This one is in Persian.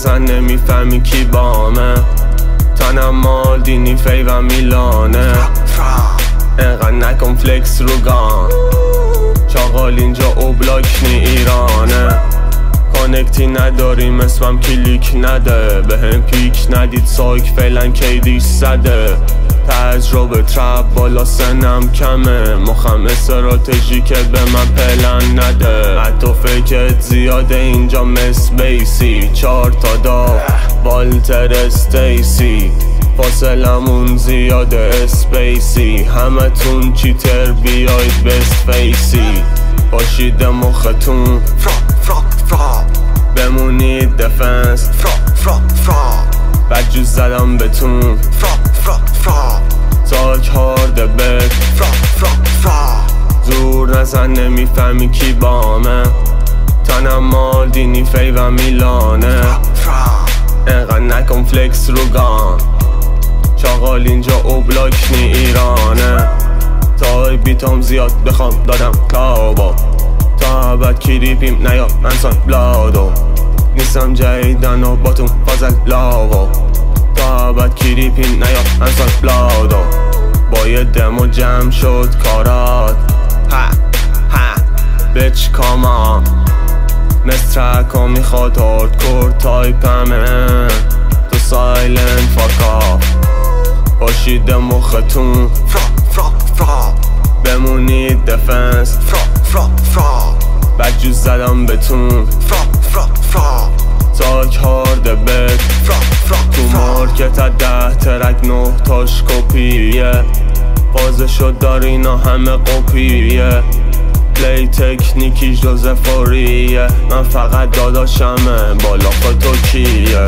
نزن نمیفهمی کی بامه. تنم مال دینی فی و میلانه. انقدر نکن فلکس رو گان. چاقال اینجا اوبلاک نی ایرانه. کانکتی نداریم اسمم کلیک نده. به هم پیک ندید سایک فعلا کیدیش زده. تجربه ترپ بالا سنم کمه. مخم استراتژیکت به من پلن نده. حتی فکرت زیاده اینجا مس بیسی. 4 تا دا والتر استیسی. فاصلمون زیاده اسپیسی. همه تون چیتر بیاید بست فیسی. باشید مختون بمونید دفنس. بدجوز زدم بتون تاک هارد بک. زور نزن نمیفهمی کی بامه. تنم مال دینی فی و میلانه. انقدر نکن فلکس رو گان. چاقال اینجا اوبلاک نی ایرانه. تای بیتام زیاد بخوام دادم کابا. تا ابد کریپیم نیا منسان بلادو. نیستم جیدن و باتون فازل لاو. تا ابد کریپیم نیا منسان بلادو. با یه دمو جمع شد کارات. بچ کاما مسترکا میخواد هاردکور تایپمه. تو سایلنت فاکا باشید مختون بمونید دفنس. بدجوز زدم بتون تاک هارد بک. تو مارکت 10 ترک 9 تاش کپیه. بازشو دارینا همه قپیه. پلی تکنیکیش جوزفوریه. من فقط داداشمه بالا خود تو کیه.